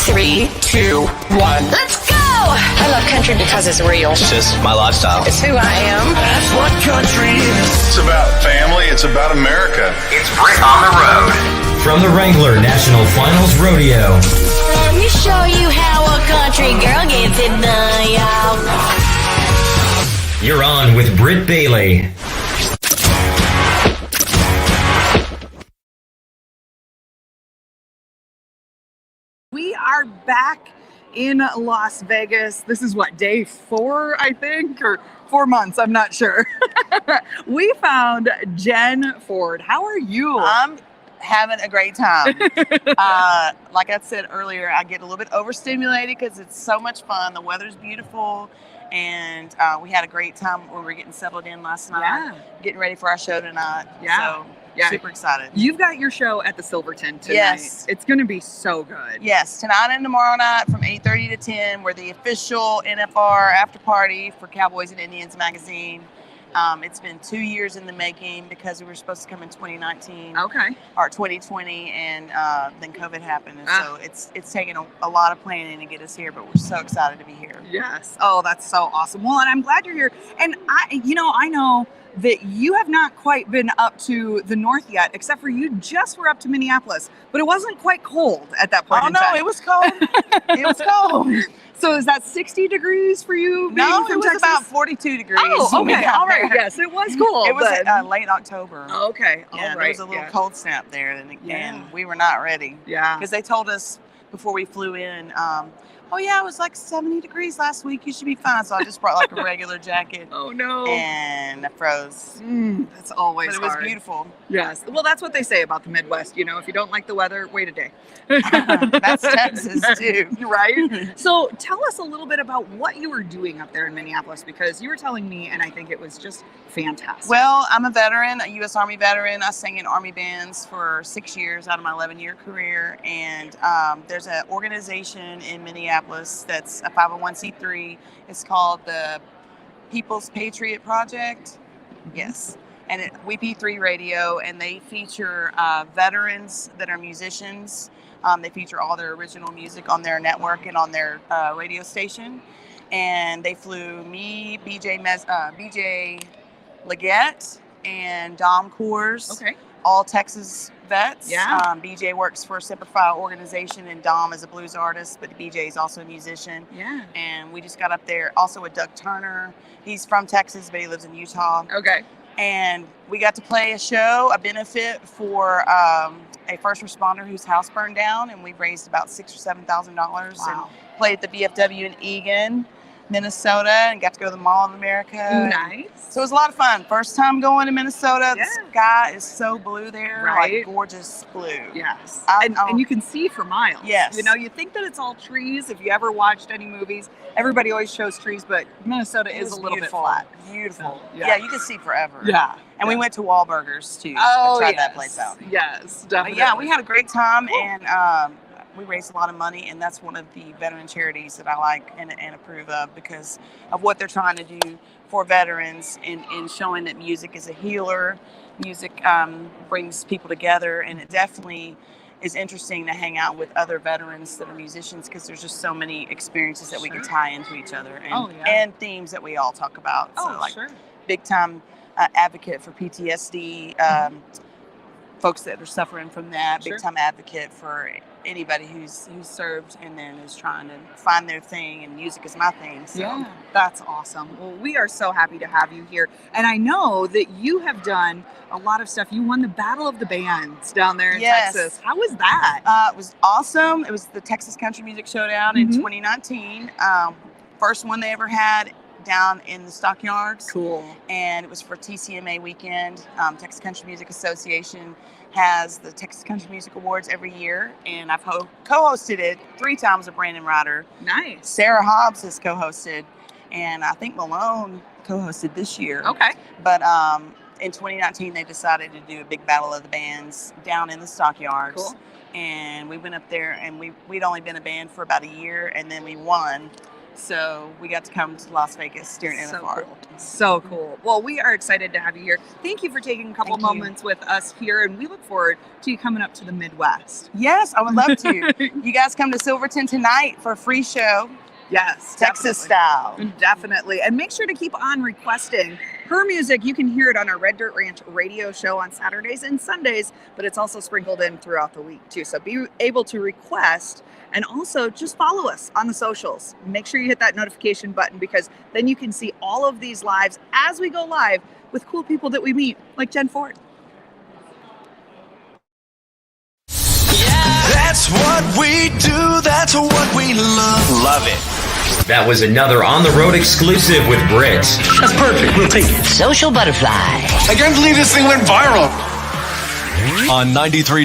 3, 2, 1. Let's go! I love country because it's real. It's just my lifestyle. It's who I am. That's what country is. It's about family. It's about America. It's Britt on the road. From the Wrangler National Finals Rodeo. Let me show you how a country girl gets it done, y'all. You're on with Britt Bailey. We are back in Las Vegas. This is what, day 4, I think, or 4 months, I'm not sure. We found Jenn Ford. How are you? I'm having a great time. Like I said earlier, I get a little bit overstimulated because it's so much fun. The weather's beautiful, and we had a great time when we were getting settled in last night, getting ready for our show tonight. So super excited. You've got your show at the Silverton tonight. Yes. It's going to be so good. Yes, tonight and tomorrow night from 8:30 to 10. We're the official NFR after party for Cowboys and Indians magazine. It's been 2 years in the making because we were supposed to come in 2019 or 2020, and then COVID happened, and so it's taken a lot of planning to get us here, but we're so excited to be here. Yes. Oh, that's so awesome. Well, and I'm glad you're here. And I know that you have not quite been up to the north yet, except for you just were up to Minneapolis, but it wasn't quite cold at that point in time. Oh, no, it was cold. It was cold. So is that 60 degrees for you? No, it was Texas? about 42 degrees. Oh, okay. All right. Yes, it was cold. It was late October. Oh, okay. Yeah, there was a little cold snap there, and we were not ready. Yeah. Because they told us before we flew in, it was like 70 degrees last week. You should be fine. So I just brought like a regular jacket. Oh, no. And I froze. That's always But it was hard. beautiful. Yes. Well, that's what they say about the Midwest. You know, if you don't like the weather, wait a day. That's Texas, too. Right? So tell us a little bit about what you were doing up there in Minneapolis, because you were telling me, and I think it was just fantastic. Well, I'm a veteran, a U.S. Army veteran. I sang in Army bands for 6 years out of my 11-year career. And there's an organization in Minneapolis that's a 501c3. It's called the People's Patriot Project. Yes. And we P3 Radio, and they feature veterans that are musicians. They feature all their original music on their network and on their radio station. And they flew me, BJ Leggett, and Dom Coors, all Texas vets. Yeah. BJ works for a Semper Fi organization, and Dom is a blues artist, but BJ is also a musician. Yeah. And we just got up there. Also with Doug Turner. He's from Texas, but he lives in Utah. Okay. And we got to play a show, a benefit for a first responder whose house burned down, and we raised about $6,000 or $7,000. Wow. And played at the VFW in Eagan, Minnesota, and got to go to the Mall of America. Nice. So it was a lot of fun. First time going to Minnesota. Yeah. The sky is so blue there, Right. like gorgeous blue. Yes. And you can see for miles. Yes. You know, you think that it's all trees. If you ever watched any movies, everybody always shows trees, but Minnesota is a little beautiful. bit flat. Beautiful. So, yeah, you can see forever. Yeah. And we went to Wahlburgers too. Oh, I tried yes. that place out. Yes, But definitely. yeah, we had a great time, and we raised a lot of money, and that's one of the veteran charities that I like and approve of because of what they're trying to do for veterans in showing that music is a healer. Music brings people together, and it definitely is interesting to hang out with other veterans that are musicians because there's just so many experiences that we can tie into each other and themes that we all talk about. Big time advocate for PTSD, folks that are suffering from that, big time advocate for anybody who's served and then is trying to find their thing, and music is my thing. So. Yeah, that's awesome. Well, we are so happy to have you here. And I know that you have done a lot of stuff. You won the Battle of the Bands down there in Texas. How was that? It was awesome. It was the Texas Country Music Showdown in 2019. First one they ever had down in the Stockyards. Cool. And it was for TCMA weekend. Texas Country Music Association has the Texas Country Music Awards every year, and I've co-hosted it 3 times with Brandon Ryder. Nice. Sarah Hobbs has co-hosted, and I think Malone co-hosted this year. Okay. But in 2019, they decided to do a big Battle of the Bands down in the Stockyards. Cool. And we went up there, and we'd only been a band for about a year, and then we won. So we got to come to Las Vegas during So NFR. cool. So cool. Well, we are excited to have you here. Thank you for taking a couple Thank you. moments with us here, and we look forward to you coming up to the Midwest. Yes, I would love to. You guys come to Silverton tonight for a free show, Yes, Texas definitely. style. Definitely. And make sure to keep on requesting her music. You can hear it on our Red Dirt Ranch radio show on Saturdays and Sundays, but it's also sprinkled in throughout the week too. So be able to request, and also just follow us on the socials. Make sure you hit that notification button, because then you can see all of these lives as we go live with cool people that we meet, like Jenn Ford. That's what we do. That's what we love. Love it. That was another On the Road exclusive with Britt. That's perfect. We'll take it. Social butterfly. I can't believe this thing went viral. On 93.9